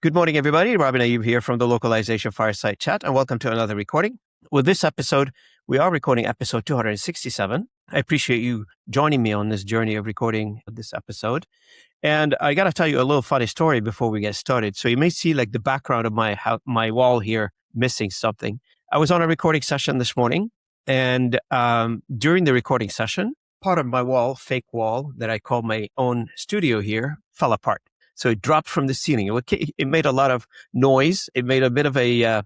Good morning, everybody. Robin Ayub here from the Localization Fireside Chat, and welcome to another recording. With this episode, we are recording episode 267. I appreciate you joining me on this journey of recording this episode. And I got to tell you a little funny story before we get started. So you may see like the background of my wall here missing something. I was on a recording session this morning, and during the recording session, part of my wall, fake wall that I call my own studio here, fell apart. So it dropped from the ceiling. It made a lot of noise. It made a bit of a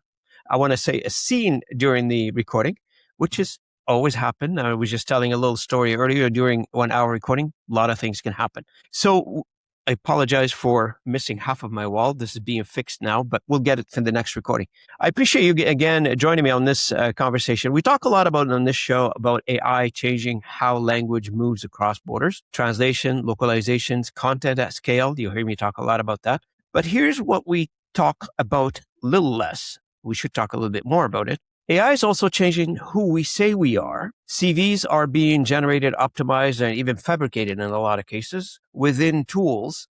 scene during the recording, which has always happened. I was just telling a little story earlier during 1 hour recording. A lot of things can happen. So I apologize for missing half of my wall. This is being fixed now, but we'll get it in the next recording. I appreciate you again joining me on this conversation. We talk a lot on this show about AI changing how language moves across borders, translation, localizations, content at scale. You'll hear me talk a lot about that. But here's what we talk about a little less. We should talk a little bit more about it. AI is also changing who we say we are. CVs are being generated, optimized, and even fabricated in a lot of cases within tools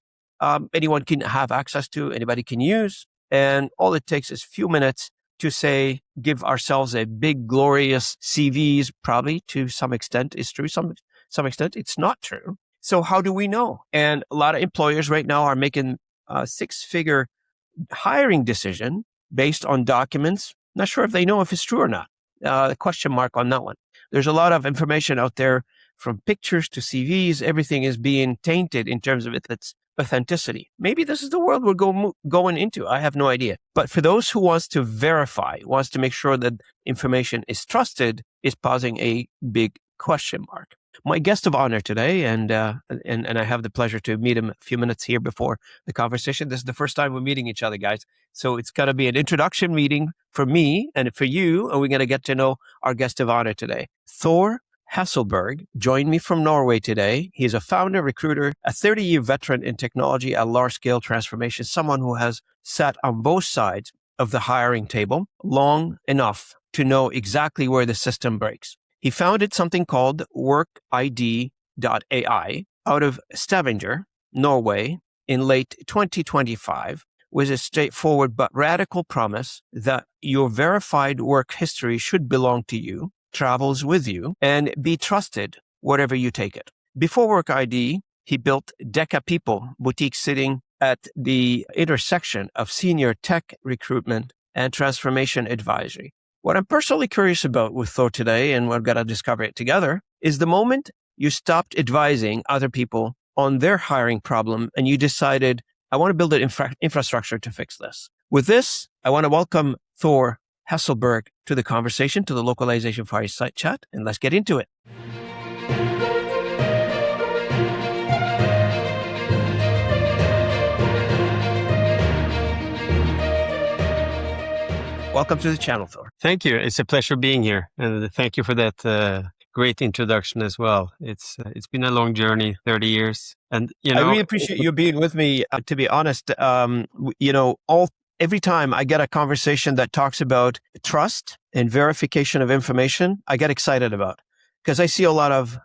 anyone can have access to, anybody can use. And all it takes is a few minutes to say, give ourselves a big, glorious CVs, probably to some extent is true. Some extent it's not true. So how do we know? And a lot of employers right now are making a six-figure hiring decision based on documents. Not sure if they know if it's true or not. Question mark on that one. There's a lot of information out there from pictures to CVs. Everything is being tainted in terms of its authenticity. Maybe this is the world we're going into. I have no idea. But for those who wants to verify, wants to make sure that information is trusted, is posing a big question mark. My guest of honor today, and I have the pleasure to meet him a few minutes here before the conversation. This is the first time we're meeting each other, guys. So it's got to be an introduction meeting for me and for you, and we're going to get to know our guest of honor today. Thor Hesselberg joined me from Norway today. He's a founder, recruiter, a 30-year veteran in technology at large-scale transformation, someone who has sat on both sides of the hiring table long enough to know exactly where the system breaks. He founded something called WorkID.ai out of Stavanger, Norway, in late 2025, with a straightforward but radical promise that your verified work history should belong to you, travels with you, and be trusted wherever you take it. Before WorkID, he built Deca People, boutique sitting at the intersection of senior tech recruitment and transformation advisory. What I'm personally curious about with Thor today, and we're going to discover it together, is the moment you stopped advising other people on their hiring problem and you decided, I want to build an infrastructure to fix this. With this, I want to welcome Thor Hesselberg to the conversation, to the Localization Fireside Chat, and let's get into it. Welcome to the channel, Thor. Thank you. It's a pleasure being here. And thank you for that great introduction as well. It's been a long journey, 30 years. And, I really appreciate you being with me. To be honest, every time I get a conversation that talks about trust and verification of information, I get excited about, because I see a lot of,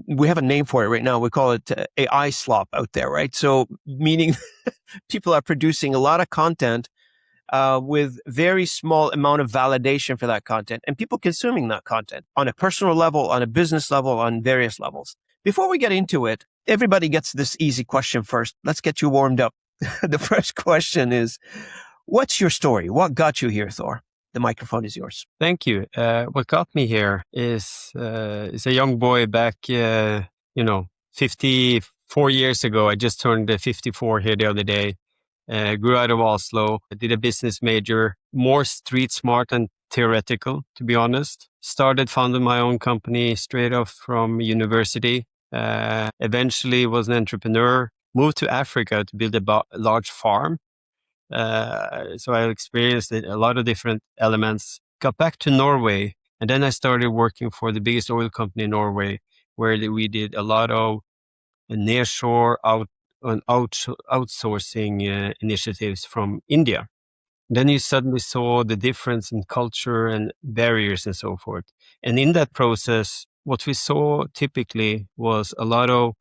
we have a name for it right now. We call it AI slop out there, right? So meaning people are producing a lot of content with very small amount of validation for that content, and people consuming that content on a personal level, on a business level, on various levels. Before we get into it, everybody gets this easy question first. Let's get you warmed up. The first question is, what's your story? What got you here, Thor? The microphone is yours. Thank you. What got me here is a young boy back, 54 years ago. I just turned 54 here the other day. Grew out of Oslo. I did a business major, more street smart than theoretical, to be honest. Founded my own company straight off from university. Eventually was an entrepreneur. Moved to Africa to build a large farm. So I experienced a lot of different elements. Got back to Norway, and then I started working for the biggest oil company in Norway, where we did a lot of nearshore outsourcing initiatives from India. Then you suddenly saw the difference in culture and barriers and so forth. And in that process, what we saw typically was a lot of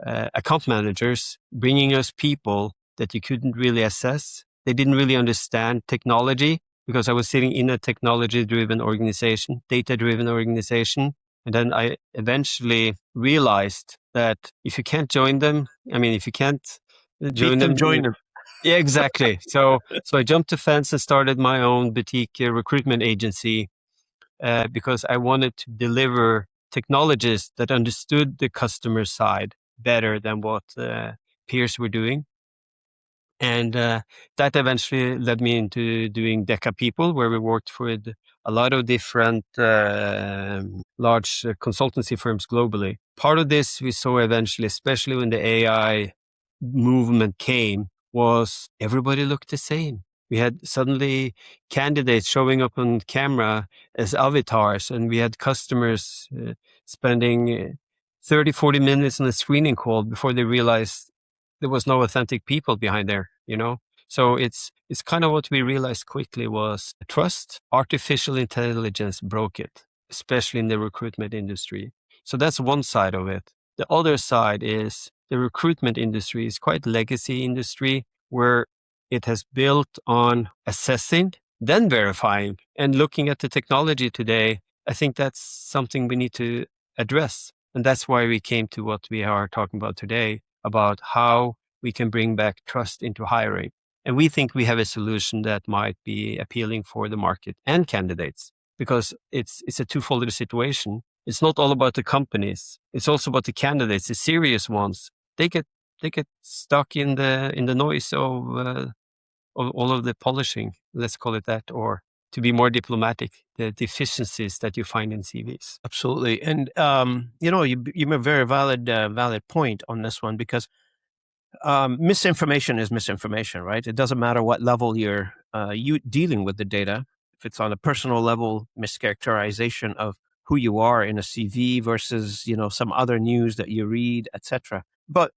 account managers, bringing us people that you couldn't really assess. They didn't really understand technology because I was sitting in a technology-driven organization, data-driven organization. And then I eventually realized that if you can't join them, if you can't join Beat them, them, join them. yeah, exactly. So I jumped the fence and started my own boutique recruitment agency because I wanted to deliver technologists that understood the customer side better than what peers were doing. And that eventually led me into doing Deca People, where we worked with a lot of different large consultancy firms globally. Part of this we saw eventually, especially when the AI movement came, was everybody looked the same. We had suddenly candidates showing up on camera as avatars, and we had customers spending 30, 40 minutes on a screening call before they realized there was no authentic people behind there, So it's kind of what we realized quickly was trust. Artificial intelligence broke it, especially in the recruitment industry. So that's one side of it. The other side is the recruitment industry is quite legacy industry where it has built on assessing, then verifying. And looking at the technology today, I think that's something we need to address. And that's why we came to what we are talking about today, about how we can bring back trust into hiring. And we think we have a solution that might be appealing for the market and candidates because it's a twofold situation. It's not all about the companies. It's also about the candidates, the serious ones. They get stuck in the noise of all of the polishing, let's call it that, or to be more diplomatic, the deficiencies that you find in CVs. Absolutely. And, you made a very valid point on this one because misinformation is misinformation, right? It doesn't matter what level you're dealing with the data. If it's on a personal level, mischaracterization of who you are in a CV versus, some other news that you read, etc. But,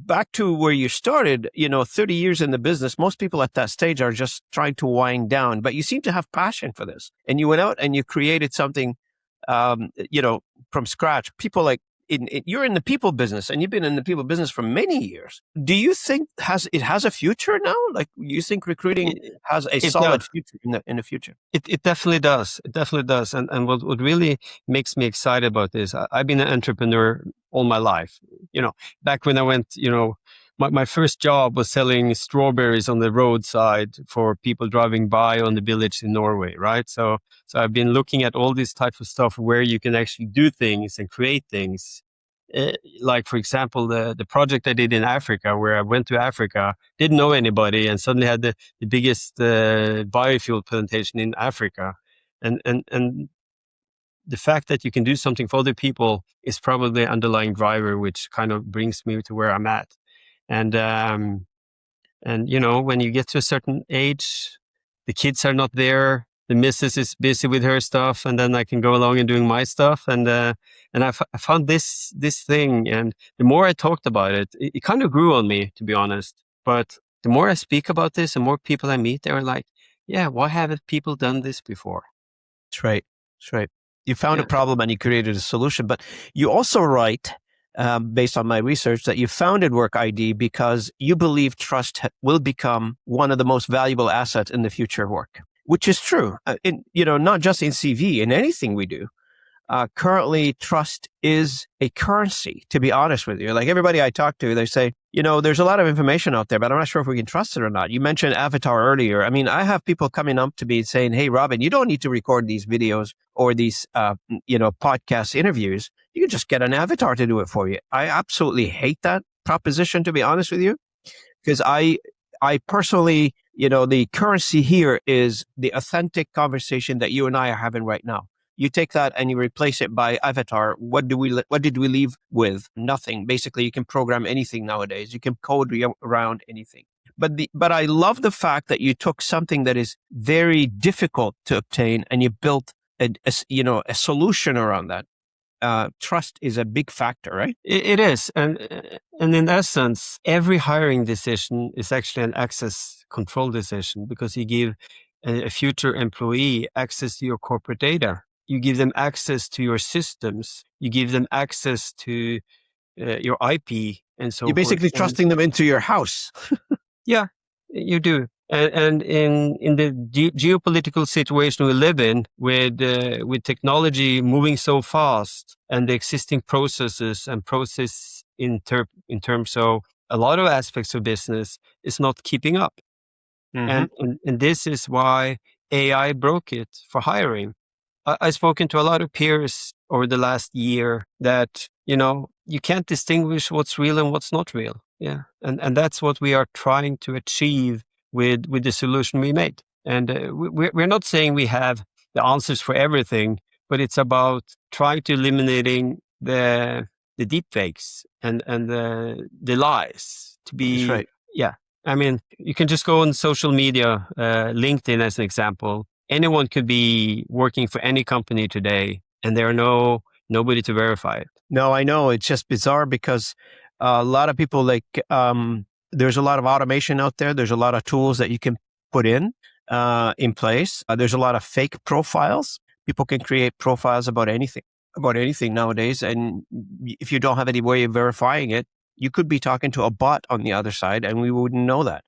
back to where you started, 30 years in the business, most people at that stage are just trying to wind down, but you seem to have passion for this. And you went out and you created something, from scratch. People like, you're in the people business and you've been in the people business for many years. Do you think it has a future now? Like, you think recruiting has a solid future in the future? It definitely does. It definitely does. And what really makes me excited about this, I've been an entrepreneur all my life. Back when I went, my first job was selling strawberries on the roadside for people driving by on the village in Norway, right? So I've been looking at all this type of stuff where you can actually do things and create things. Like, for example, the project I did in Africa, where I went to Africa, didn't know anybody, and suddenly had the biggest biofuel plantation in Africa. And the fact that you can do something for other people is probably the underlying driver, which kind of brings me to where I'm at. And when you get to a certain age, the kids are not there. The missus is busy with her stuff, and then I can go along and doing my stuff. And I found this thing, and the more I talked about it, it kind of grew on me, to be honest. But the more I speak about this, the more people I meet, they're like, "Yeah, why haven't people done this before?" That's right. That's right. You found a problem and you created a solution, but you also write, based on my research, that you founded WorkID because you believe trust will become one of the most valuable assets in the future of work, which is true. Not just in CV, in anything we do. Currently, trust is a currency, to be honest with you. Like, everybody I talk to, they say, there's a lot of information out there, but I'm not sure if we can trust it or not. You mentioned Avatar earlier. I mean, I have people coming up to me saying, "Hey, Robin, you don't need to record these videos or these, podcast interviews. You can just get an avatar to do it for you." I absolutely hate that proposition, to be honest with you, because I personally, the currency here is the authentic conversation that you and I are having right now. You take that and you replace it by avatar. What did we leave with? Nothing. Basically, you can program anything nowadays. You can code around anything. But I love the fact that you took something that is very difficult to obtain and you built a solution around that. Trust is a big factor, right? It is. And in essence, every hiring decision is actually an access control decision because you give a future employee access to your corporate data. You give them access to your systems. You give them access to your IP and so You're forth. basically trusting them into your house. Yeah, you do. And in the geopolitical situation we live in, with technology moving so fast and the existing processes and process in terms of a lot of aspects of business is not keeping up. Mm-hmm. And this is why AI broke it for hiring. I've spoken to a lot of peers over the last year that, you can't distinguish what's real and what's not real. Yeah. And that's what we are trying to achieve with the solution we made. And we're not saying we have the answers for everything, but it's about trying to eliminating the deep fakes and the lies to be. That's right. Yeah. I mean, you can just go on social media, LinkedIn as an example. Anyone could be working for any company today, and there are nobody to verify it. No, I know. It's just bizarre because a lot of people there's a lot of automation out there. There's a lot of tools that you can put in place. There's a lot of fake profiles. People can create profiles about anything nowadays. And if you don't have any way of verifying it, you could be talking to a bot on the other side and we wouldn't know that.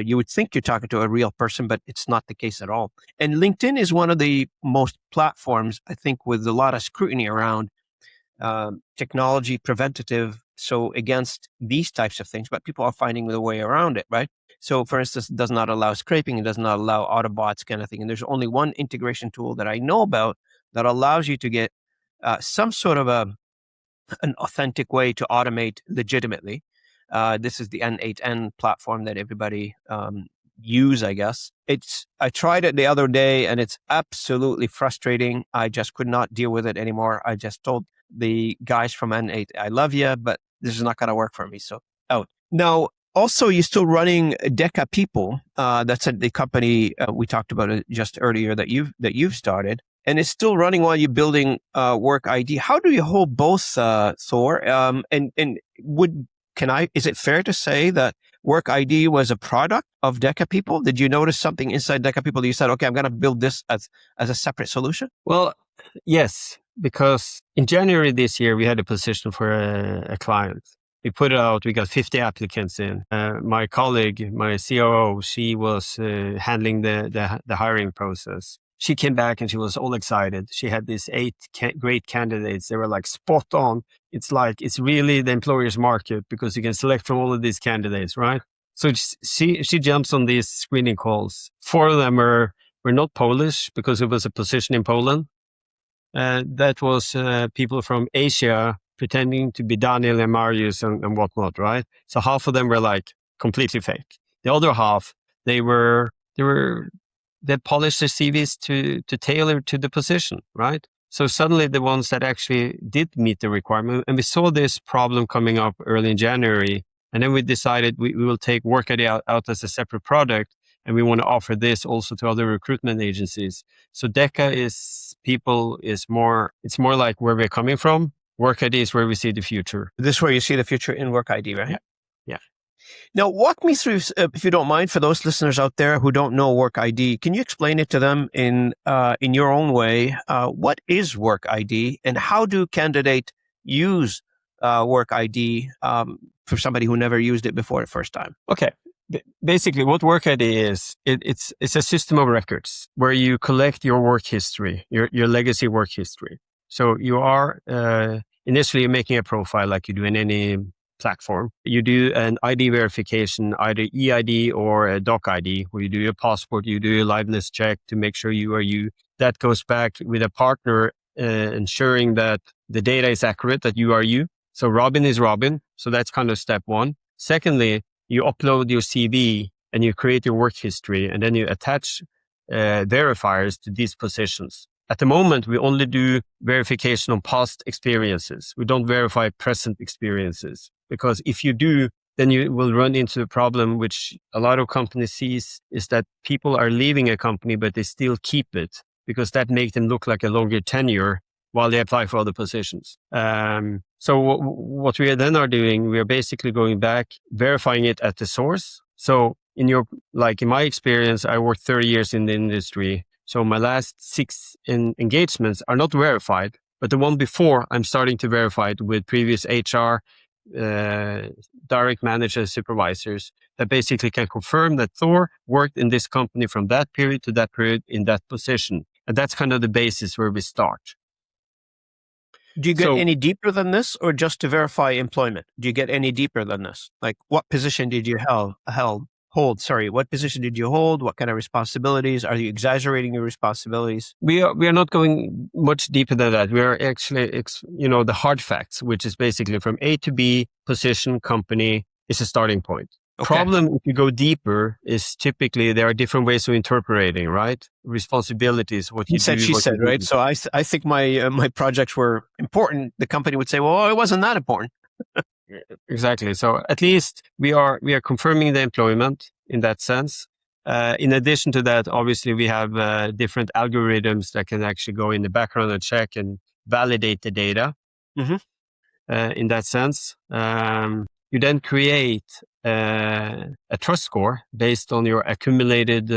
You would think you're talking to a real person, but it's not the case at all. And LinkedIn is one of the most platforms, I think, with a lot of scrutiny around technology preventative, so against these types of things, but people are finding the way around it, right? So for instance, it does not allow scraping, it does not allow Autobots kind of thing. And there's only one integration tool that I know about that allows you to get some sort of an authentic way to automate legitimately. This is the N8N platform that everybody use, I guess. I tried it the other day and it's absolutely frustrating. I just could not deal with it anymore. I just told the guys from N8, I love you, but this is not going to work for me. So out. Now, also, you're still running Deca People. That's the company we talked about it just earlier that you've started, and it's still running while you're building WorkID. How do you hold both, Thor? Is it fair to say that WorkID was a product of Deca People? Did you notice something inside Deca People that you said, okay, I'm going to build this as a separate solution? Well, yes, because in January this year, we had a position for a client. We put it out, we got 50 applicants in. My colleague, my COO, she was handling the hiring process. She came back and she was all excited. She had these 8 great candidates. They were like spot on. It's really the employer's market because you can select from all of these candidates, right? So she jumps on these screening calls. 4 of them were not Polish because it was a position in Poland. That was people from Asia pretending to be Daniel and Marius and whatnot, right? So half of them were like completely fake. The other half, they polished their CVs to tailor to the position, right? So suddenly the ones that actually did meet the requirement, and we saw this problem coming up early in January, and then we decided we will take WorkID out as a separate product, and we want to offer this also to other recruitment agencies. So Deca is more like where we're coming from. WorkID is where we see the future. This is where you see the future in WorkID, right? Yeah. Now, walk me through, if you don't mind, for those listeners out there who don't know WorkID, can you explain it to them in your own way? What is WorkID, and how do candidates use WorkID for somebody who never used it before the first time? Okay. Basically, what WorkID is, it's a system of records where you collect your work history, your legacy work history. So you are initially making a profile like you do in any platform. You do an ID verification, either EID or a doc ID, where you do your passport, you do your liveness check to make sure you are you. That goes back with a partner ensuring that the data is accurate, that you are you. So Robin is Robin. So that's kind of step one. Secondly, you upload your CV and you create your work history, and then you attach verifiers to these positions. At the moment, we only do verification on past experiences. We don't verify present experiences, because if you do, then you will run into a problem which a lot of companies sees, is that people are leaving a company, but they still keep it because that makes them look like a longer tenure while they apply for other positions. So what we then are doing, we are basically going back, verifying it at the source. So in my experience, I worked 30 years in the industry. So my last 6 engagements are not verified, But the one before, I'm starting to verify it with previous HR, direct managers, supervisors that basically can confirm that Thor worked in this company from that period to that period in that position. And that's kind of the basis where we start. Do you get any deeper than this, or just to verify employment? Do you get any deeper than this? Like, what position did you hold? Sorry, what position did you hold? What kind of responsibilities? Are you exaggerating your responsibilities? We are not going much deeper than that. We are actually, the hard facts, which is basically from A to B, position, company is a starting point. Okay. Problem, if you go deeper, is typically there are different ways of interpreting, right? Responsibilities, what you said, do. She said, right? So I think my projects were important. The company would say, well, it wasn't that important. Exactly. So at least we are confirming the employment in that sense. In addition to that, obviously we have different algorithms that can actually go in the background and check and validate the data. In that sense, you then create a trust score based on your accumulated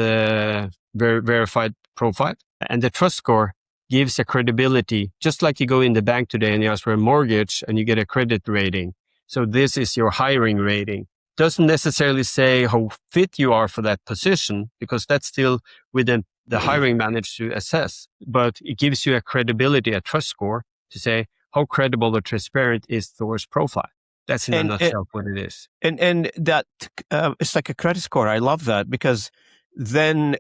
verified profile, and the trust score gives a credibility, just like you go in the bank today and you ask for a mortgage and you get a credit rating. So this is your hiring rating. Doesn't necessarily say how fit you are for that position, because that's still within the hiring manager to assess, but it gives you a credibility, a trust score to say how credible or transparent is Thor's profile. That's in a nutshell what it is. And that it's like a credit score. I love that, because then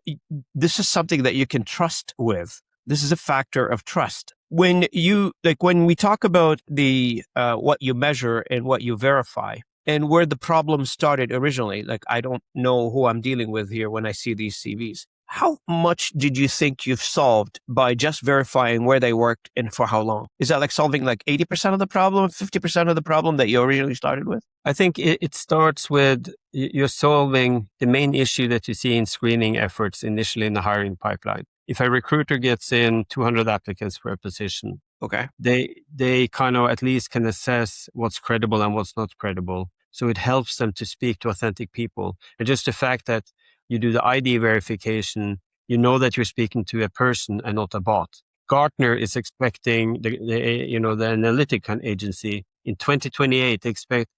this is something that you can trust with. This is a factor of trust. When we talk about the what you measure and what you verify, and where the problem started originally, like, I don't know who I'm dealing with here when I see these CVs. How much did you think you've solved by just verifying where they worked and for how long? Is that like solving like 80% of the problem, 50% of the problem that you originally started with? I think it starts with you're solving the main issue that you see in screening efforts initially in the hiring pipeline. If a recruiter gets in 200 applicants for a position, okay, they kind of at least can assess what's credible and what's not credible. So it helps them to speak to authentic people. And just the fact that you do the ID verification, you know that you're speaking to a person and not a bot. Gartner is expecting the analytic agency in 2028 they expect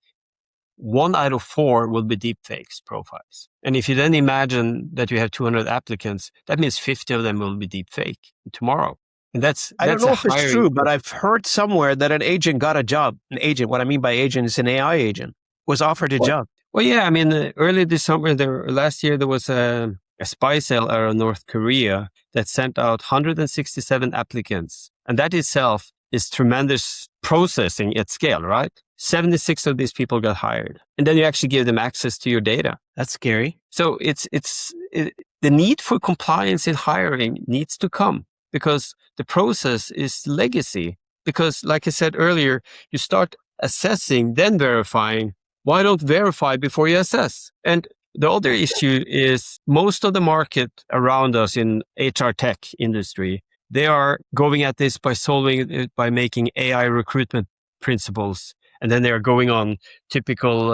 1 out of 4 will be deepfakes profiles. And if you then imagine that you have 200 applicants, that means 50 of them will be deepfake tomorrow. And I don't know if it's true, but I've heard somewhere that an agent got a job. An agent, what I mean by agent is an AI agent, was offered a job. Well, yeah, I mean, early this summer, last year, there was a spy cell out of North Korea that sent out 167 applicants. And that itself is tremendous processing at scale, right? 76 of these people got hired. And then you actually give them access to your data. That's scary. So the need for compliance in hiring needs to come, because the process is legacy. Because like I said earlier, you start assessing, then verifying. Why don't verify before you assess? And the other issue is most of the market around us in HR tech industry, they are going at this by solving it by making AI recruitment principles. And then they are going on typical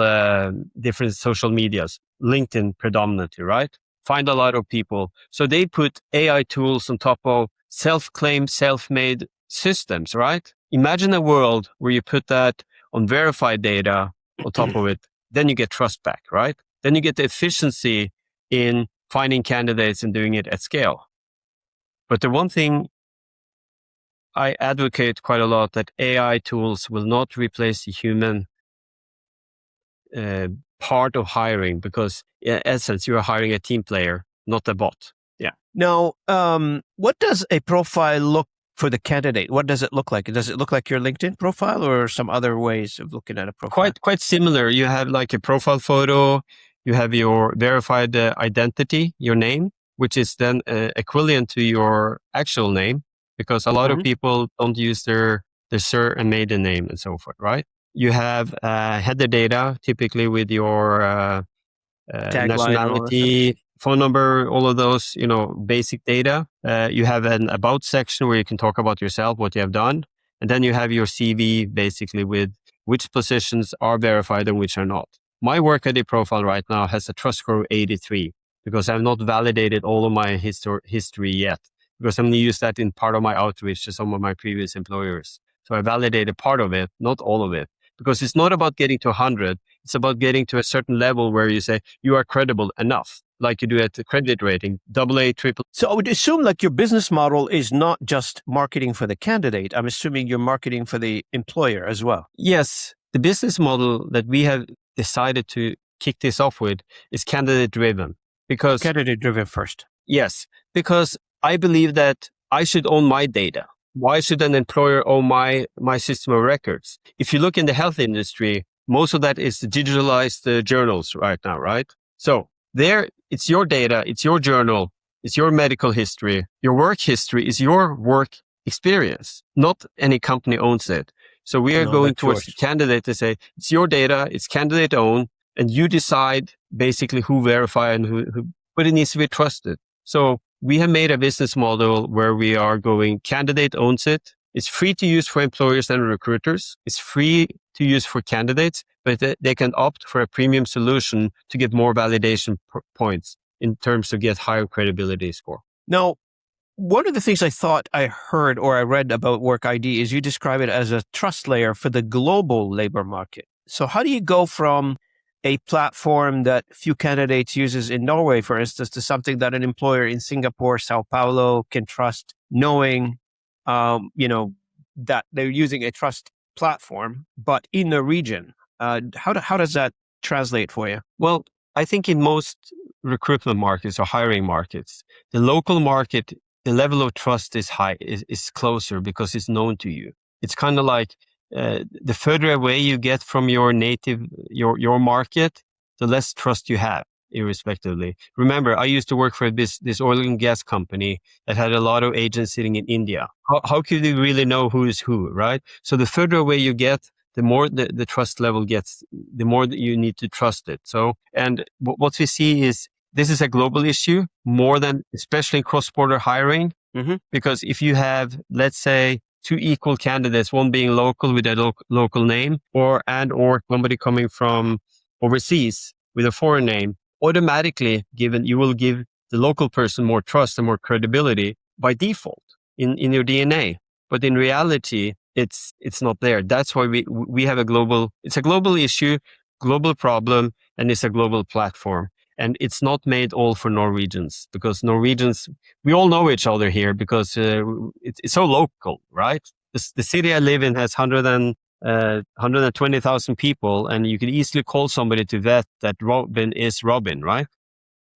different social medias, LinkedIn predominantly, right? Find a lot of people. So they put AI tools on top of self-claimed, self-made systems, right? Imagine a world where you put that on verified data on top of it, then you get trust back, right? Then you get the efficiency in finding candidates and doing it at scale. But the one thing I advocate quite a lot, that AI tools will not replace the human part of hiring, because in essence, you are hiring a team player, not a bot. Yeah. Now, what does a profile look for the candidate? What does it look like? Does it look like your LinkedIn profile, or some other ways of looking at a profile? Quite similar. You have like a profile photo, you have your verified identity, your name, which is then equivalent to your actual name, because a lot of people don't use their sir and maiden name and so forth, right? You have header data, typically with your nationality, phone number, all of those, basic data. You have an about section where you can talk about yourself, what you have done. And then you have your CV basically with which positions are verified and which are not. My WorkID profile right now has a trust score of 83 because I've not validated all of my history yet. because I'm going to use that in part of my outreach to some of my previous employers. So I validate a part of it, not all of it, because it's not about getting to 100. It's about getting to a certain level where you say you are credible enough, like you do at the credit rating, AA, triple. So I would assume like your business model is not just marketing for the candidate. I'm assuming you're marketing for the employer as well. Yes, the business model that we have decided to kick this off with is candidate driven. Because candidate driven first. Yes, because I believe that I should own my data. Why should an employer own my system of records? If you look in the health industry, most of that is digitalized journals right now, right? So there, it's your data, it's your journal, it's your medical history. Your work history is your work experience. Not any company owns it. So we are going towards the candidate to say, it's your data, it's candidate owned, and you decide basically who verify and who, but it needs to be trusted. So we have made a business model where we are going, candidate owns it. It's free to use for employers and recruiters. It's free to use for candidates, but they can opt for a premium solution to get more validation points in terms of get higher credibility score. Now, one of the things I thought I heard or I read about WorkID is you describe it as a trust layer for the global labor market. So how do you go from a platform that few candidates uses in Norway, for instance, to something that an employer in Singapore, Sao Paulo can trust, knowing, that they're using a trust platform, but in the region? How does that translate for you? Well, I think in most recruitment markets or hiring markets, the local market, the level of trust is high, is closer because it's known to you. It's kind of like the further away you get from your native, your market, the less trust you have, irrespectively. Remember, I used to work for this oil and gas company that had a lot of agents sitting in India. How could you really know who is who, right? So the further away you get, the more the trust level gets, the more that you need to trust it. So, and what we see is this is a global issue more than, especially in cross-border hiring, because if you have, let's say, two equal candidates, one being local with a local name or somebody coming from overseas with a foreign name, automatically you will give the local person more trust and more credibility by default in your DNA. But in reality, it's not there. That's why we have it's a global issue, global problem, and it's a global platform. And it's not made all for Norwegians, because Norwegians, we all know each other here because it's so local, right? The city I live in has 120,000 people, and you can easily call somebody to vet that Robin is Robin, right?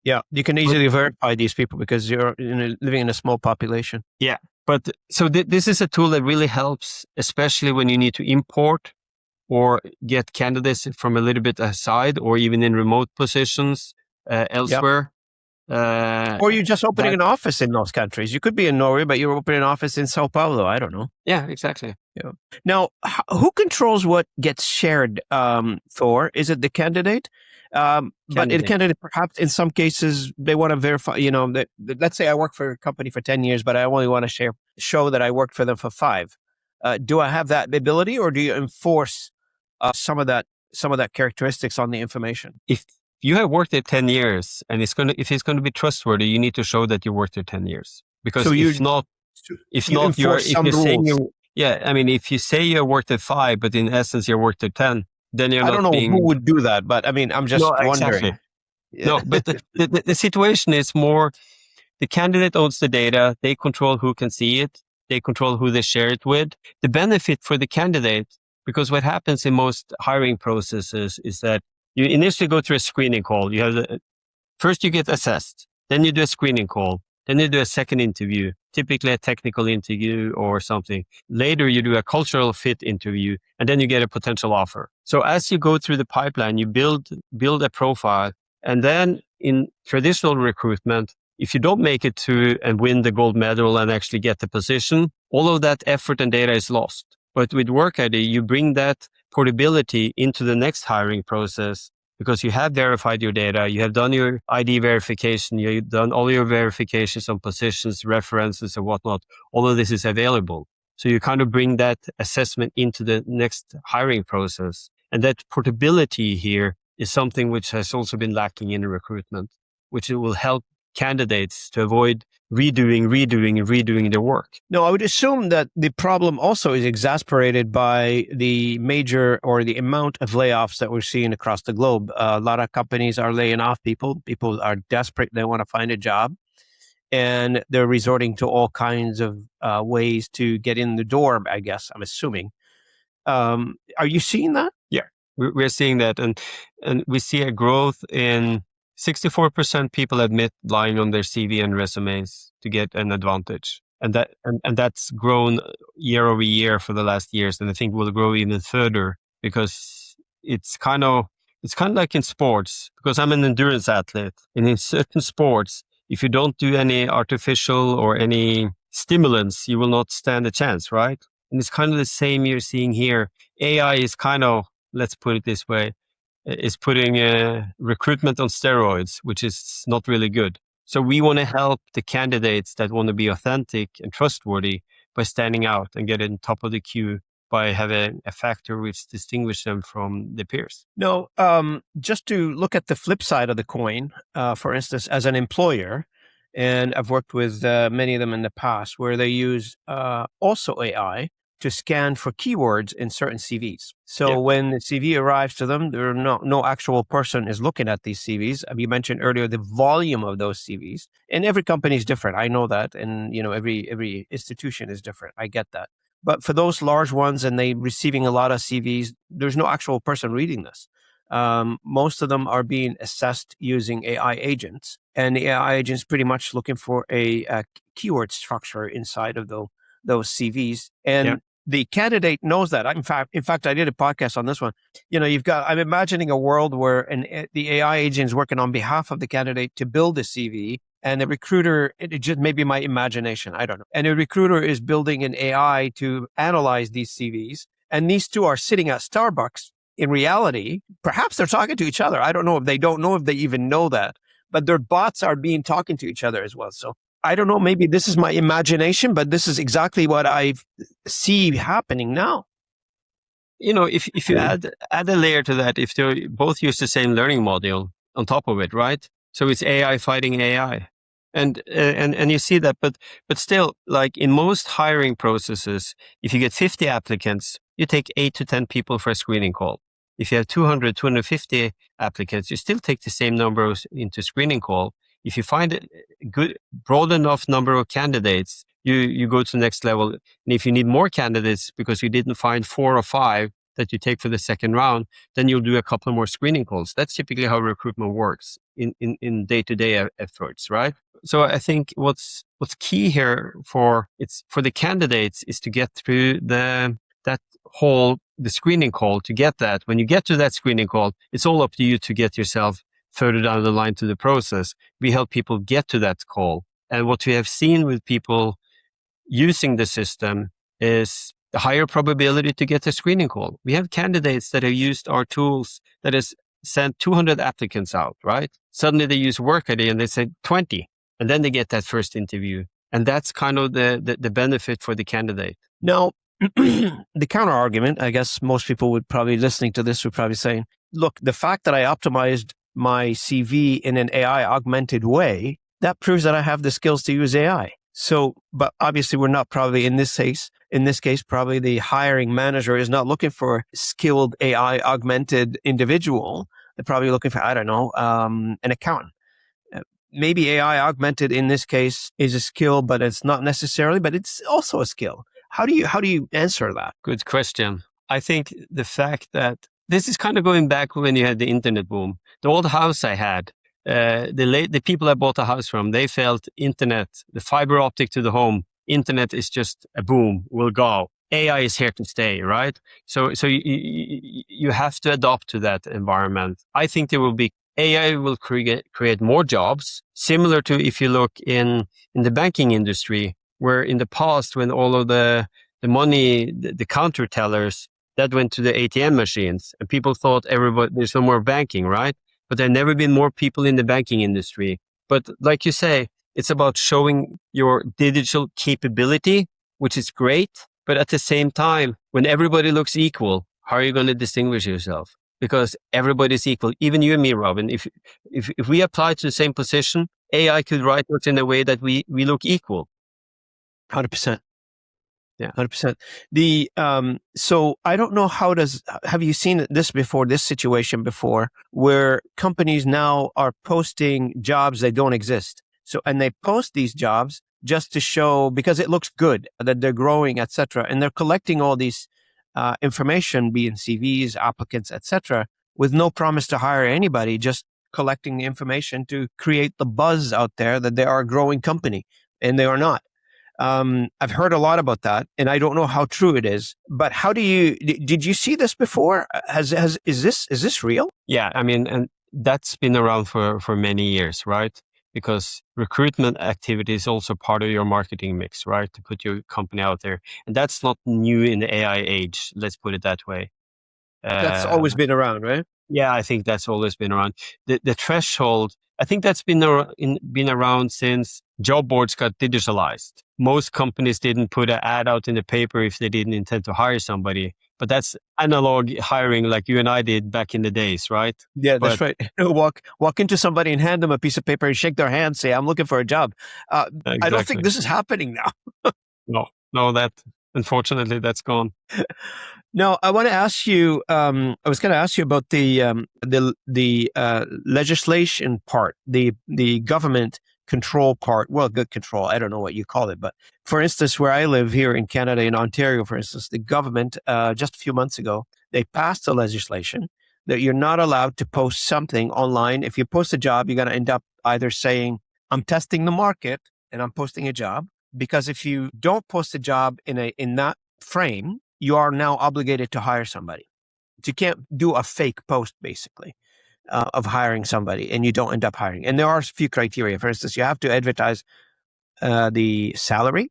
Yeah, you can easily verify these people because you're living in a small population. Yeah, but so this is a tool that really helps, especially when you need to import or get candidates from a little bit aside or even in remote positions. Elsewhere. Yep. Or you're just opening an office in those countries. You could be in Norway, but you're opening an office in Sao Paulo. I don't know. Yeah, exactly. Yeah. Now, who controls what gets shared, Thor? Is it the candidate? But the candidate, perhaps in some cases, they want to verify, that let's say I work for a company for 10 years, but I only want to show that I worked for them for 5. Do I have that ability, or do you enforce some of that characteristics on the information? If you have worked there 10 years and if it's going to be trustworthy, you need to show that you worked there 10 years. Because if you say you worked at 5, but in essence you worked at 10, then you're not. I don't know who would do that, but I mean, I'm just wondering. Exactly. No, but the situation is more, the candidate owns the data. They control who can see it. They control who they share it with. The benefit for the candidate, because what happens in most hiring processes is that you initially go through a screening call. First you get assessed, then you do a screening call, then you do a second interview, typically a technical interview or something. Later you do a cultural fit interview, and then you get a potential offer. So as you go through the pipeline, you build a profile. And then in traditional recruitment, if you don't make it to and win the gold medal and actually get the position, all of that effort and data is lost. But with WorkID, you bring that portability into the next hiring process because you have verified your data, you have done your ID verification, you've done all your verifications on positions, references, and whatnot. All of this is available. So you kind of bring that assessment into the next hiring process. And that portability here is something which has also been lacking in recruitment, which it will help candidates to avoid redoing their work. No, I would assume that the problem also is exasperated by the major or the amount of layoffs that we're seeing across the globe. A lot of companies are laying off people. People are desperate. They want to find a job. And they're resorting to all kinds of ways to get in the door, I guess, I'm assuming. Are you seeing that? Yeah, we're seeing that. And we see a growth in 64% people admit lying on their CV and resumes to get an advantage. And that's grown year over year for the last years. And I think will grow even further because it's kind of like in sports, because I'm an endurance athlete. And in certain sports, if you don't do any artificial or any stimulants, you will not stand a chance, right? And it's kind of the same you're seeing here. AI is kind of, let's put it this way, is putting recruitment on steroids, which is not really good. So we want to help the candidates that want to be authentic and trustworthy by standing out and get in top of the queue by having a factor which distinguishes them from the peers. No, just to look at the flip side of the coin, for instance, as an employer, and I've worked with many of them in the past where they use also AI to scan for keywords in certain CVs. So when the CV arrives to them, there are no actual person is looking at these CVs. You mentioned earlier the volume of those CVs, and every company is different. I know that, and every institution is different. I get that. But for those large ones and they receiving a lot of CVs, there's no actual person reading this. Most of them are being assessed using AI agents, and the AI agents pretty much looking for a keyword structure inside of those CVs. And the candidate knows that. In fact, I did a podcast on this one. I'm imagining a world where the AI agent is working on behalf of the candidate to build a CV, and the recruiter, it just may be my imagination, I don't know. And the recruiter is building an AI to analyze these CVs, and these two are sitting at Starbucks. In reality, perhaps they're talking to each other. I don't know if they even know that, but their bots are talking to each other as well. So I don't know, maybe this is my imagination, but this is exactly what I see happening now. If you add a layer to that, if they both use the same learning module on top of it, right? So it's AI fighting AI. And you see that, but still, like in most hiring processes, if you get 50 applicants, you take 8 to 10 people for a screening call. If you have 200, 250 applicants, you still take the same number into screening call. If you find a good, broad enough number of candidates, you go to the next level. And if you need more candidates because you didn't find 4 or 5 that you take for the second round, then you'll do a couple more screening calls. That's typically how recruitment works in day-to-day efforts, right? So I think what's key here for the candidates is to get through the screening call. To get that, when you get to that screening call, it's all up to you to get yourself further down the line to the process. We help people get to that call. And what we have seen with people using the system is the higher probability to get a screening call. We have candidates that have used our tools that has sent 200 applicants out, right? Suddenly they use WorkID and they say 20, and then they get that first interview. And that's kind of the benefit for the candidate. Now, the counter argument, I guess most people would probably listening to this would probably say, look, the fact that I optimized my CV in an AI augmented way, that proves that I have the skills to use AI. So, but obviously we're not probably in this case, probably the hiring manager is not looking for a skilled AI augmented individual. They're probably looking for, I don't know, an accountant. Maybe AI augmented in this case is a skill, but it's not necessarily, but it's also a skill. How do you answer that? Good question. I think the fact that this is kind of going back when you had the internet boom. The old house I had, the people I bought a house from, they felt internet, the fiber optic to the home, internet is just a boom, will go. AI is here to stay, right? So you have to adapt to that environment. I think AI will create more jobs, similar to if you look in the banking industry, where in the past, when all of the money, the counter tellers, that went to the ATM machines, and people thought there's no more banking, right? But there never been more people in the banking industry. But like you say, it's about showing your digital capability, which is great. But at the same time, when everybody looks equal, how are you going to distinguish yourself? Because everybody's equal, even you and me, Robin. If we apply to the same position, AI could write us in a way that we look equal. 100%. Yeah. 100%. So I don't know have you seen this before, this situation before, where companies now are posting jobs that don't exist. So, and they post these jobs just to show, because it looks good that they're growing, etc. And they're collecting all these information, be it CVs, applicants, etc., with no promise to hire anybody, just collecting the information to create the buzz out there that they are a growing company, and they are not. I've heard a lot about that, and I don't know how true it is. But did you see this before? Is this real? Yeah, I mean, and that's been around for many years, right? Because recruitment activity is also part of your marketing mix, right? To put your company out there. And that's not new in the AI age, let's put it that way. That's always been around, right? Yeah, I think that's always been around. The threshold, I think that's been around since job boards got digitalized. Most companies didn't put an ad out in the paper if they didn't intend to hire somebody. But that's analog hiring like you and I did back in the days, right? Yeah, that's right. Walk into somebody and hand them a piece of paper and shake their hand, say, "I'm looking for a job." Exactly. I don't think this is happening now. No, that unfortunately that's gone. No, I want to ask you. I was going to ask you about the legislation part, the government control part. Well, good control. I don't know what you call it, but for instance, where I live here in Canada, in Ontario, for instance, the government just a few months ago, they passed a legislation that you're not allowed to post something online. If you post a job, you're going to end up either saying, "I'm testing the market and I'm posting a job," because if you don't post a job in that frame, you are now obligated to hire somebody. You can't do a fake post, basically, of hiring somebody, and you don't end up hiring. And there are a few criteria. For instance, you have to advertise the salary.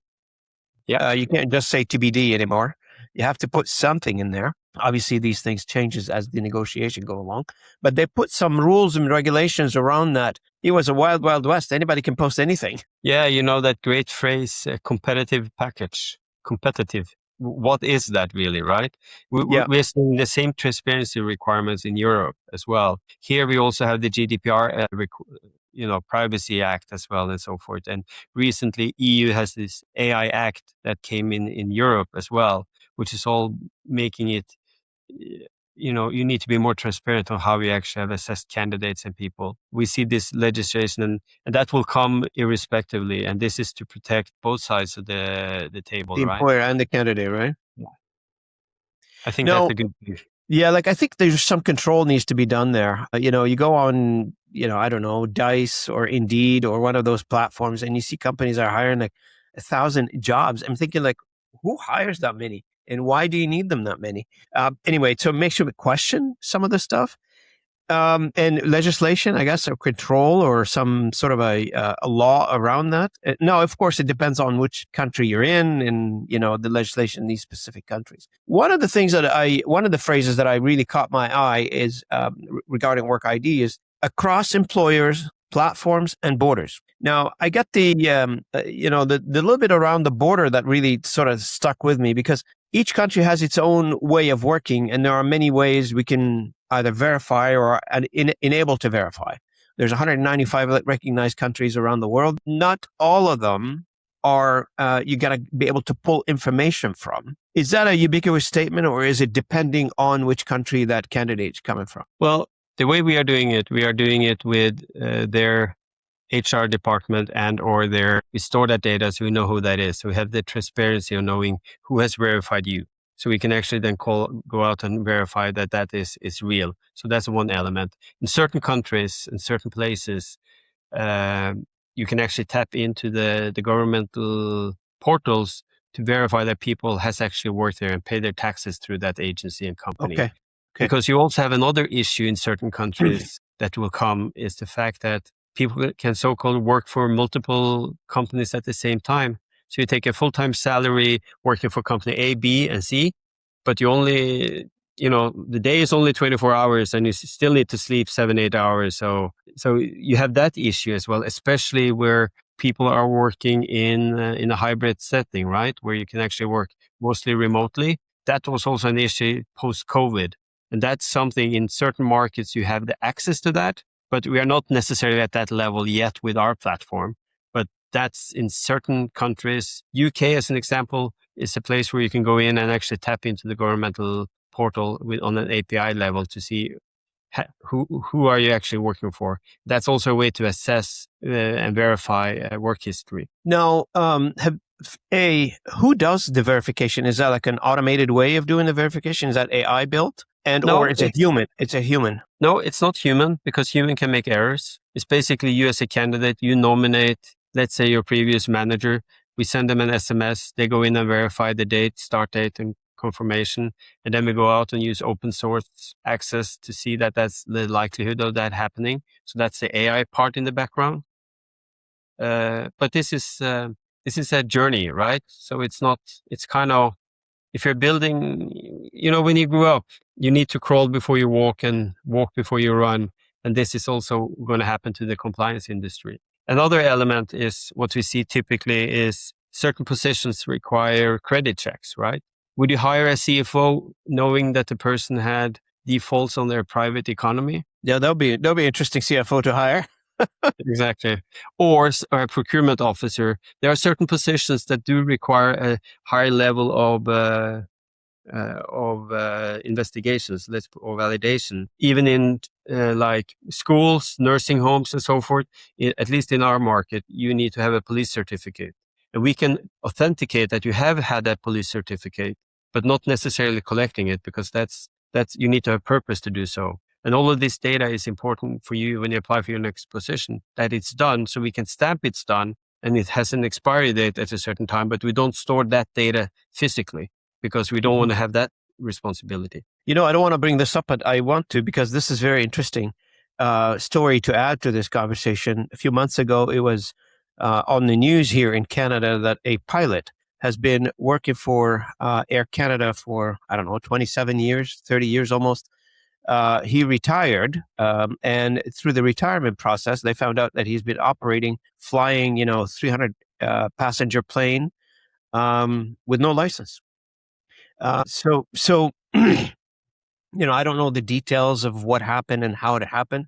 Yeah. You can't just say TBD anymore. You have to put something in there. Obviously, these things changes as the negotiation go along, but they put some rules and regulations around that. It was a wild, wild west. Anybody can post anything. Yeah, you know that great phrase, competitive package. Competitive. What is that really, right? We're seeing the same transparency requirements in Europe as well. Here we also have the GDPR, Privacy Act as well, and so forth. And recently, EU has this AI Act that came in Europe as well, which is all making it, you need to be more transparent on how we actually have assessed candidates and people. We see this legislation, and that will come irrespectively. And this is to protect both sides of the table, the right? employer and the candidate, right? Yeah. I think that's a good thing. Yeah, like I think there's some control needs to be done there. You go on, I don't know, Dice or Indeed or one of those platforms, and you see companies are hiring like 1,000 jobs. I'm thinking like, who hires that many? And why do you need them that many? Anyway, so it makes you question some of the stuff. And legislation, I guess, or control or some sort of a law around that. No, of course, it depends on which country you're in and, the legislation in these specific countries. One of the phrases that I really caught my eye is regarding WorkID is across employers, platforms, and borders. Now, I got the little bit around the border that really sort of stuck with me, because each country has its own way of working, and there are many ways we can either verify or enable to verify. There's 195 recognized countries around the world. Not all of them are you got to be able to pull information from. Is that a ubiquitous statement, or is it depending on which country that candidate's coming from? Well, the way we are doing it with their HR department we store that data so we know who that is. So we have the transparency of knowing who has verified you. So we can actually then go out and verify that is real. So that's one element. In certain countries, in certain places, you can actually tap into the governmental portals to verify that people has actually worked there and pay their taxes through that agency and company. Okay. Because you also have another issue in certain countries that will come is the fact that people can so-called work for multiple companies at the same time. So you take a full-time salary working for company A, B, and C, but you only, the day is only 24 hours and you still need to sleep 7-8 hours. So you have that issue as well, especially where people are working in a hybrid setting, right? Where you can actually work mostly remotely. That was also an issue post-COVID. And that's something in certain markets, you have the access to that. But we are not necessarily at that level yet with our platform. But that's in certain countries. UK, as an example, is a place where you can go in and actually tap into the governmental portal on an API level to see who are you actually working for. That's also a way to assess and verify work history. Now, who does the verification? Is that like an automated way of doing the verification? Is that AI built? Or it's a human? It's a human. No, it's not human, because human can make errors. It's basically you as a candidate, you nominate, let's say, your previous manager. We send them an SMS. They go in and verify the date, start date, and confirmation. And then we go out and use open source access to see that that's the likelihood of that happening. So that's the AI part in the background. But this is a journey, right? So it's kind of, if you're building, when you grew up, you need to crawl before you walk and walk before you run. And this is also going to happen to the compliance industry. Another element is what we see typically is certain positions require credit checks, right? Would you hire a CFO knowing that the person had defaults on their private economy? Yeah, that'll be interesting CFO to hire. Exactly. Or a procurement officer. There are certain positions that do require a higher level of investigations or validation. Even in like schools, nursing homes, and so forth, at least in our market, you need to have a police certificate. And we can authenticate that you have had that police certificate, but not necessarily collecting it, because that's you need to have purpose to do so. And all of this data is important for you when you apply for your next position, that it's done, so we can stamp it's done, and it has an expiry date at a certain time, but we don't store that data physically because we don't want to have that responsibility. I don't want to bring this up, but I want to, because this is very interesting story to add to this conversation. A few months ago, it was on the news here in Canada that a pilot has been working for Air Canada for, 27 years, 30 years almost. He retired, and through the retirement process, they found out that he's been flying, 300 passenger plane with no license. So I don't know the details of what happened and how it happened.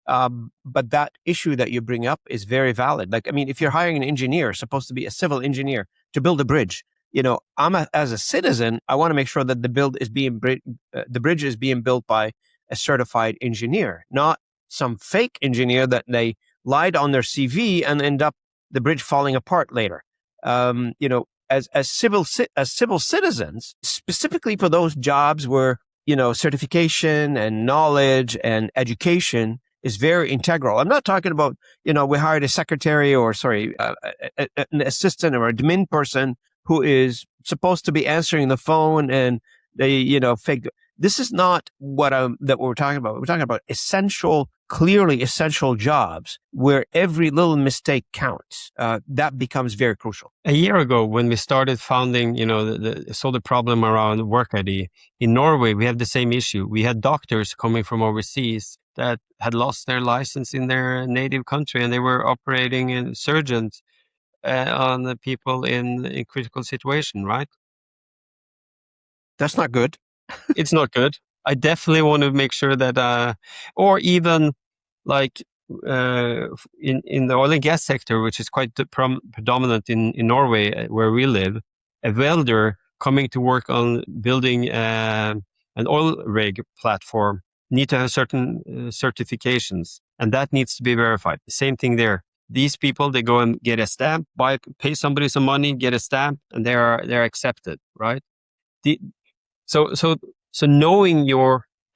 But that issue that you bring up is very valid. If you're hiring an engineer, supposed to be a civil engineer to build a bridge, as a citizen, I want to make sure that the bridge is being built by a certified engineer, not some fake engineer that they lied on their CV and end up the bridge falling apart later. As civil citizens, specifically for those jobs where certification and knowledge and education is very integral. I'm not talking about we hired a secretary or an assistant or admin person who is supposed to be answering the phone and they fake. This is not what we're talking about. We're talking about clearly essential jobs where every little mistake counts. That becomes very crucial. A year ago, when we started founding, saw the problem around WorkID in Norway, we have the same issue. We had doctors coming from overseas that had lost their license in their native country, and they were operating in surgeons on the people in critical situation, right? That's not good. It's not good. I definitely want to make sure that, or even like in the oil and gas sector, which is quite predominant in Norway, where we live, a welder coming to work on building an oil rig platform need to have certain certifications, and that needs to be verified. The same thing there. These people, they go and get a stamp, pay somebody some money, get a stamp, and they're accepted, right? So knowing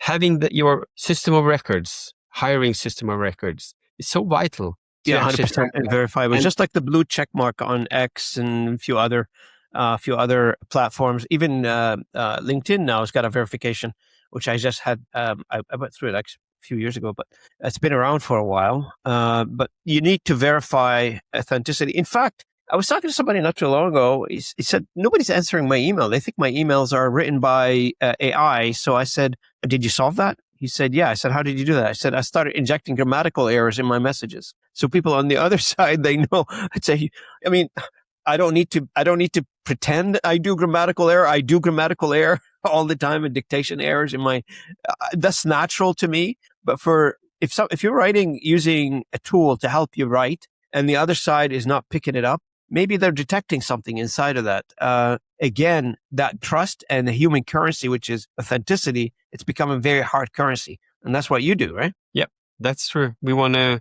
having your system of records, hiring system of records, is so vital. Yeah, 100% verifiable. Just like the blue check mark on X and a few other platforms. Even LinkedIn now has got a verification, which I just had. I went through it a few years ago, but it's been around for a while. But you need to verify authenticity. In fact, I was talking to somebody not too long ago. He said, nobody's answering my email. They think my emails are written by AI. So I said, did you solve that? He said, yeah. I said, how did you do that? I said, I started injecting grammatical errors in my messages. So people on the other side, they know. I don't need to pretend I do grammatical error. I do grammatical error all the time and dictation errors in my, that's natural to me. But for if you're writing using a tool to help you write and the other side is not picking it up, maybe they're detecting something inside of that. Again, that trust and the human currency, which is authenticity, it's becoming very hard currency. And that's what you do, right? Yep, that's true. We want to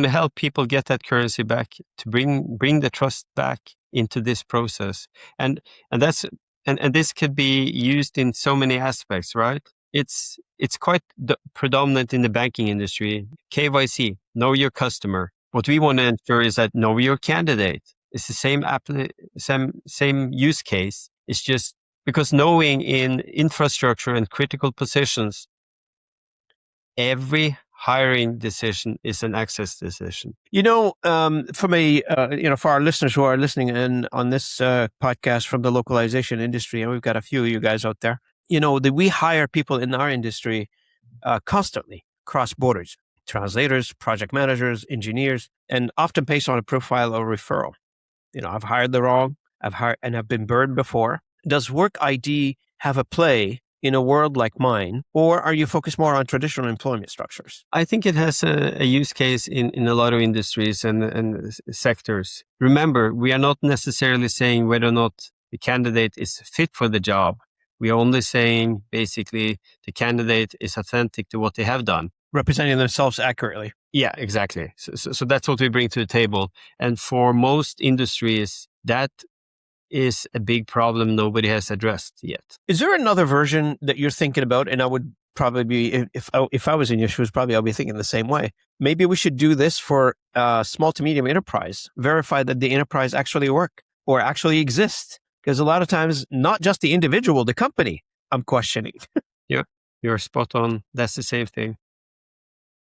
help people get that currency back, to bring the trust back into this process. And that's and this could be used in so many aspects, right? It's quite predominant in the banking industry. KYC, know your customer. What we want to ensure is that know your candidate. It's the same use case. It's just because knowing in infrastructure and critical positions, every hiring decision is an access decision. For our listeners who are listening in on this podcast from the localization industry, and we've got a few of you guys out there, we hire people in our industry constantly cross borders, translators, project managers, engineers, and often based on a profile or referral. I've hired the wrong, I've been burned before. Does WorkID have a play in a world like mine, or are you focused more on traditional employment structures? I think it has a use case in a lot of industries and sectors. Remember, we are not necessarily saying whether or not the candidate is fit for the job. We are only saying basically the candidate is authentic to what they have done. Representing themselves accurately. Yeah, exactly. So that's what we bring to the table. And for most industries, that is a big problem nobody has addressed yet. Is there another version that you're thinking about? And I would probably be, if I was in your shoes, probably I'll be thinking the same way. Maybe we should do this for small to medium enterprise, verify that the enterprise actually work or actually exist. Because a lot of times, not just the individual, the company, I'm questioning. Yeah, you're spot on. That's the same thing.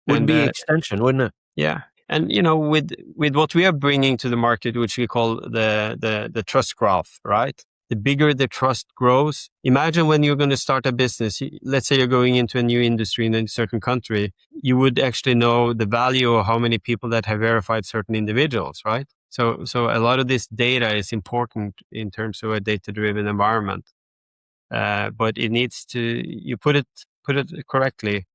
Would be extension, wouldn't it? Yeah. And, with what we are bringing to the market, which we call the trust graph, right? The bigger the trust grows, imagine when you're going to start a business, let's say you're going into a new industry in a certain country, you would actually know the value of how many people that have verified certain individuals, right? So a lot of this data is important in terms of a data-driven environment. But it needs to, you put it correctly.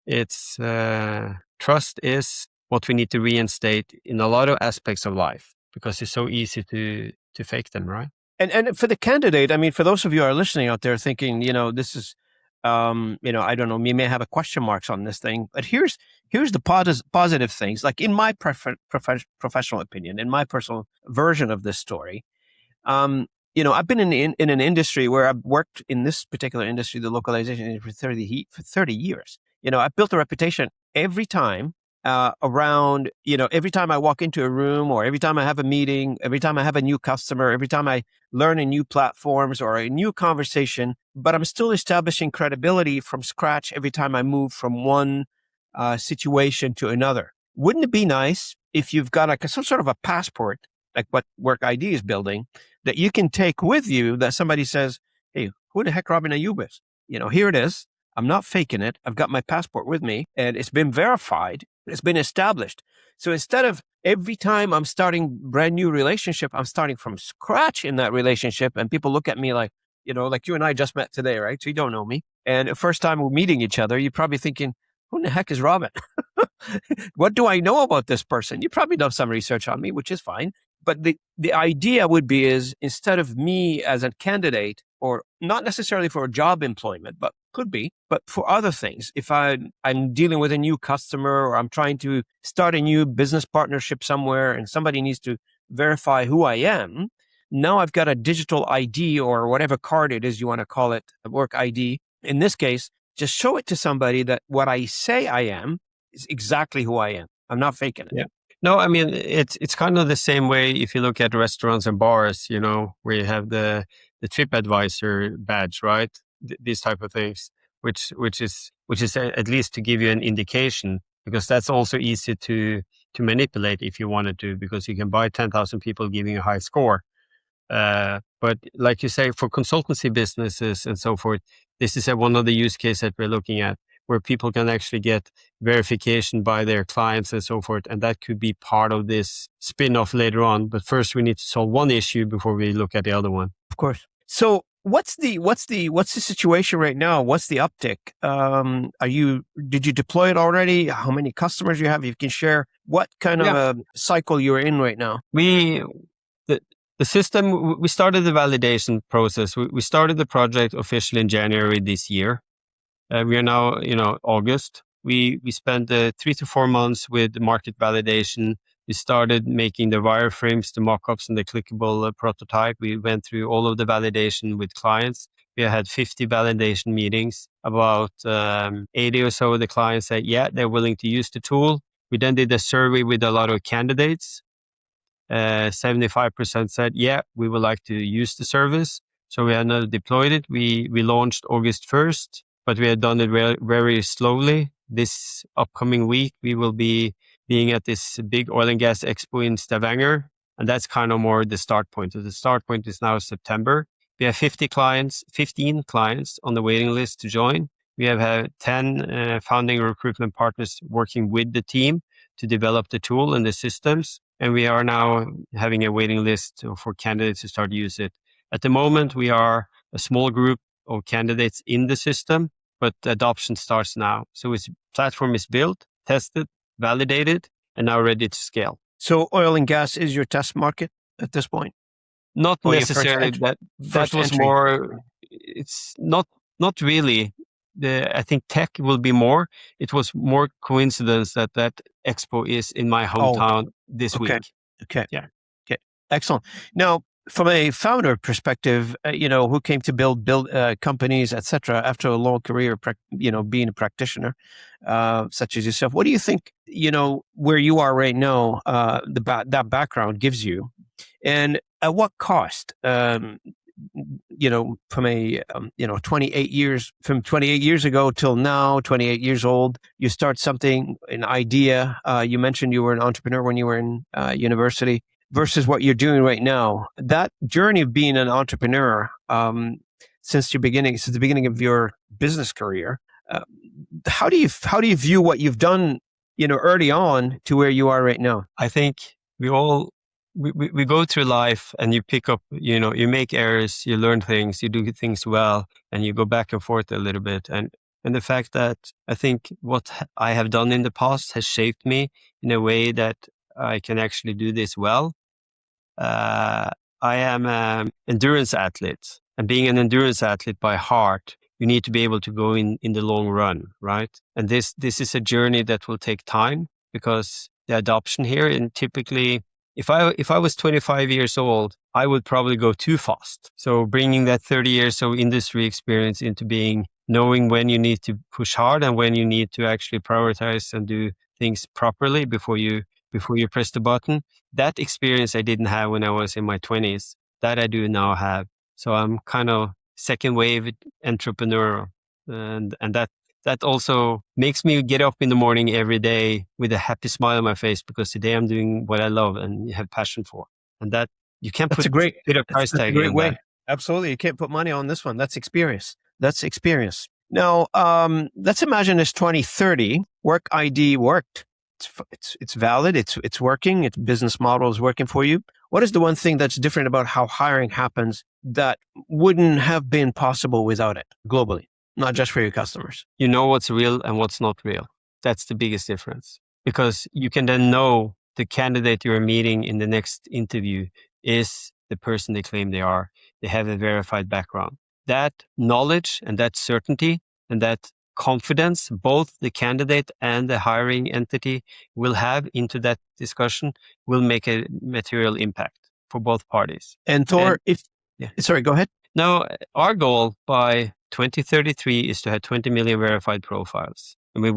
It's trust is what we need to reinstate in a lot of aspects of life because it's so easy to fake them, right? And for the candidate, I mean, for those of you who are listening out there thinking, this is, I don't know, you may have a question marks on this thing, but here's the positive things. Like in my professional opinion, in my personal version of this story, I've been in an industry where I've worked in this particular industry, the localization industry, for 30 years. I've built a reputation every time around, every time I walk into a room or every time I have a meeting, every time I have a new customer, every time I learn a new platforms or a new conversation, but I'm still establishing credibility from scratch every time I move from one situation to another. Wouldn't it be nice if you've got some sort of a passport, like what WorkID is building, that you can take with you that somebody says, hey, who the heck, Robin, are you with? Here it is. I'm not faking it. I've got my passport with me and it's been verified. It's been established. So instead of every time I'm starting brand new relationship, I'm starting from scratch in that relationship. And people look at me like you and I just met today, right? So you don't know me. And the first time we're meeting each other, you're probably thinking, who the heck is Robin? What do I know about this person? You probably done some research on me, which is fine. But the idea would be is instead of me as a candidate, or not necessarily for a job employment, but could be, but for other things, if I'm dealing with a new customer or I'm trying to start a new business partnership somewhere and somebody needs to verify who I am, now I've got a digital ID or whatever card it is you want to call it, a work ID. In this case, just show it to somebody that what I say I am is exactly who I am. I'm not faking it. Yeah. No, I mean, it's kind of the same way if you look at restaurants and bars, where you have the TripAdvisor badge, right? These type of things, which is at least to give you an indication, because that's also easy to manipulate if you wanted to, because you can buy 10,000 people giving a high score. But like you say, for consultancy businesses and so forth, this is one of the use cases that we're looking at, where people can actually get verification by their clients and so forth. And that could be part of this spin-off later on. But first we need to solve one issue before we look at the other one. Of course. So what's the situation right now? What's the uptick? Did you deploy it already? How many customers you have? If you can share what kind of a cycle you're in right now. The system, we started the validation process. We started the project officially in January this year. We are now, August. We spent 3 to 4 months with market validation. We started making the wireframes, the mockups, and the clickable prototype. We went through all of the validation with clients. We had 50 validation meetings. About 80 or so of the clients said, yeah, they're willing to use the tool. We then did a survey with a lot of candidates. 75% said, yeah, we would like to use the service. So we had not deployed it. We launched August 1st, but we had done it very, very slowly. This upcoming week, we will be being at this big oil and gas expo in Stavanger. And that's kind of more the start point. So the start point is now September. We have 15 clients on the waiting list to join. We have had 10 founding recruitment partners working with the team to develop the tool and the systems. And we are now having a waiting list for candidates to start to use it. At the moment, we are a small group of candidates in the system, but the adoption starts now. So its platform is built, tested, validated, and now ready to scale. So oil and gas is your test market at this point? Not necessarily. That was entry. More, it's not really. I think tech will be more. It was more coincidence that expo is in my hometown this week. Okay. Yeah. Okay. Excellent. Now, from a founder perspective, who came to build companies, etc., after a long career, being a practitioner, such as yourself, what do you think? Where you are right now, that background gives you, and at what cost? From a 28 years ago till now, 28 years old, you start something, an idea. You mentioned you were an entrepreneur when you were in university versus what you're doing right now. That journey of being an entrepreneur since the beginning of your business career, how do you view what you've done, early on to where you are right now? I think we go through life and you pick up, you make errors, you learn things, you do things well, and you go back and forth a little bit. And the fact that I think what I have done in the past has shaped me in a way that I can actually do this well. I am an endurance athlete, and being an endurance athlete by heart, you need to be able to go in the long run, right? And this is a journey that will take time because the adoption here, and typically, if I was 25 years old, I would probably go too fast. So bringing that 30 years of industry experience into knowing when you need to push hard and when you need to actually prioritize and do things properly before you press the button. That experience I didn't have when I was in my 20s. That I do now have. So I'm kind of second wave entrepreneur, and that also makes me get up in the morning every day with a happy smile on my face because today I'm doing what I love and have passion for. And that you can't put a bit of price tag in that. Absolutely. You can't put money on this one. That's experience. Now, let's imagine it's 2030. WorkID worked. It's valid. It's working. Its business model is working for you. What is the one thing that's different about how hiring happens that wouldn't have been possible without it globally, not just for your customers? You know what's real and what's not real. That's the biggest difference, because you can then know the candidate you're meeting in the next interview is the person they claim they are. They have a verified background. That knowledge and that certainty and that confidence, both the candidate and the hiring entity will have into that discussion, will make a material impact for both parties. And Thor, sorry, go ahead. Now, our goal by 2033 is to have 20 million verified profiles, and we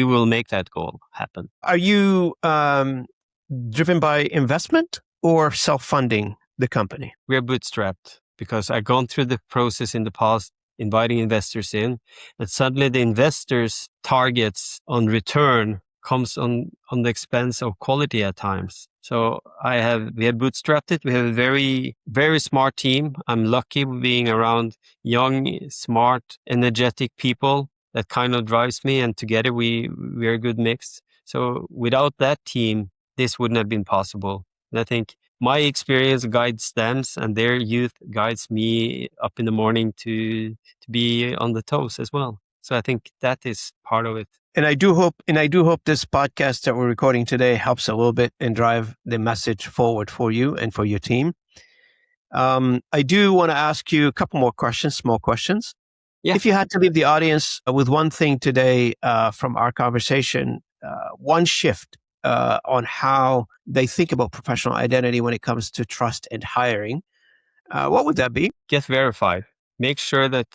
will make that goal happen. Are you driven by investment or self-funding the company? We are bootstrapped because I've gone through the process in the past, inviting investors in, and suddenly the investors' targets on return comes on the expense of quality at times. So we have bootstrapped it. We have a very, very smart team. I'm lucky being around young, smart, energetic people. That kind of drives me, and together we're a good mix. So without that team, this wouldn't have been possible. And I think my experience guides them, and their youth guides me up in the morning to be on the toes as well. So I think that is part of it. And I do hope this podcast that we're recording today helps a little bit and drive the message forward for you and for your team. I do want to ask you a couple more questions, small questions. Yeah. If you had to leave the audience with one thing today from our conversation, one shift on how they think about professional identity when it comes to trust and hiring, what would that be? Get verified. Make sure that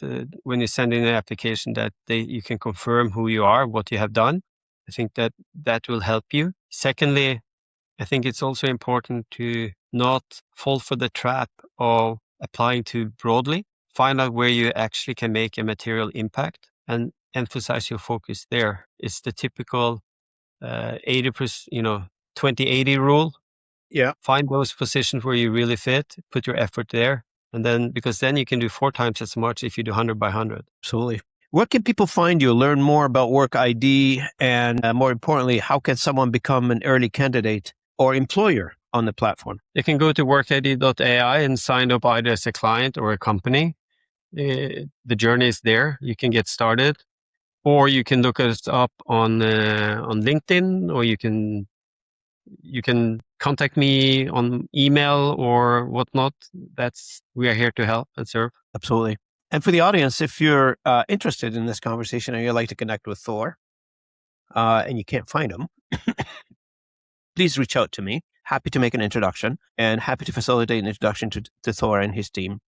when you send in an application that you can confirm who you are, what you have done. I think that will help you. Secondly, I think it's also important to not fall for the trap of applying too broadly. Find out where you actually can make a material impact and emphasize your focus there. It's the typical 80%, 20-80 rule. Yeah. Find those positions where you really fit, put your effort there. And then, because then you can do 4 times as much if you do 100 by 100. Absolutely. Where can people find you, learn more about WorkID, and more importantly, how can someone become an early candidate or employer on the platform? They can go to WorkID.ai and sign up either as a client or a company. The journey is there. You can get started, or you can look us up on LinkedIn, or you can contact me on email or whatnot. We are here to help and serve. Absolutely. And for the audience, if you're interested in this conversation and you'd like to connect with Thor, and you can't find him, please reach out to me. Happy to make an introduction and happy to facilitate an introduction to Thor and his team.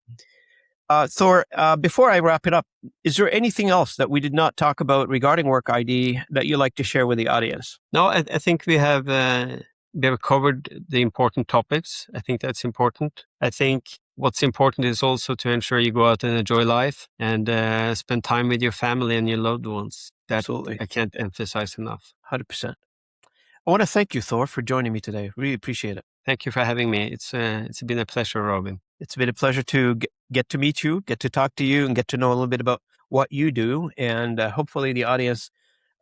Thor, before I wrap it up, is there anything else that we did not talk about regarding WorkID that you'd like to share with the audience? No, I think we have covered the important topics. I think that's important. I think what's important is also to ensure you go out and enjoy life and spend time with your family and your loved ones. Absolutely. I can't emphasize enough. 100%. I want to thank you, Thor, for joining me today. Really appreciate it. Thank you for having me. It's been a pleasure, Robin. It's been a pleasure to get to meet you, get to talk to you, and get to know a little bit about what you do. And hopefully the audience,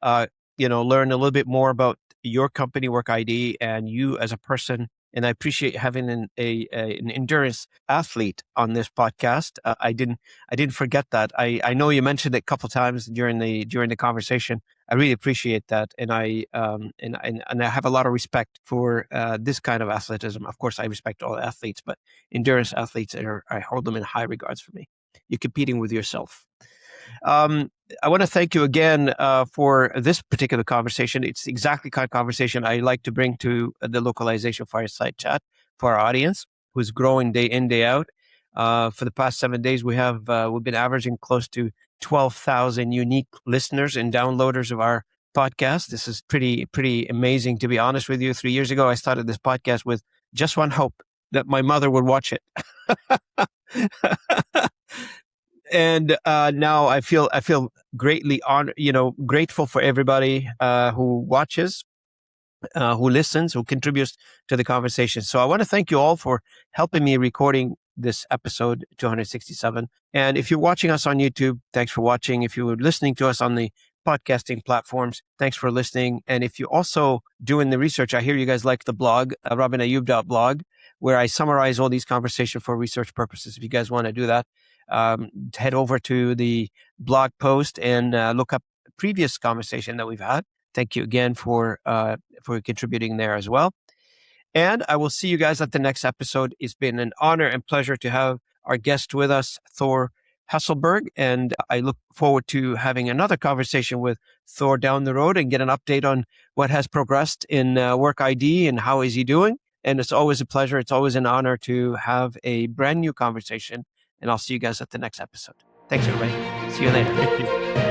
learn a little bit more about your company, WorkID, and you as a person. And I appreciate having an endurance athlete on this podcast. I didn't forget that. I know you mentioned it a couple of times during the conversation. I really appreciate that, and I have a lot of respect for this kind of athleticism. Of course, I respect all athletes, but endurance athletes I hold them in high regards for me. You're competing with yourself. I want to thank you again for this particular conversation. It's exactly the kind of conversation I like to bring to the Localization Fireside Chat for our audience, who's growing day in, day out. For the past 7 days, we've been averaging close to 12,000 unique listeners and downloaders of our podcast. This is pretty amazing, to be honest with you. 3 years ago, I started this podcast with just one hope, that my mother would watch it. And now I feel greatly honored, grateful for everybody who watches, who listens, who contributes to the conversation. So I want to thank you all for helping me recording this episode 267. And if you're watching us on YouTube, thanks for watching. If you were listening to us on the podcasting platforms, thanks for listening. And if you're also doing the research, I hear you guys like the blog, robinayub.blog, where I summarize all these conversations for research purposes. If you guys want to do that, head over to the blog post and look up the previous conversation that we've had. Thank you again for contributing there as well. And I will see you guys at the next episode. It's been an honor and pleasure to have our guest with us, Thor Hesselberg. And I look forward to having another conversation with Thor down the road and get an update on what has progressed in WorkID and how is he doing. And it's always a pleasure. It's always an honor to have a brand new conversation. And I'll see you guys at the next episode. Thanks, everybody. See you later. Thank you.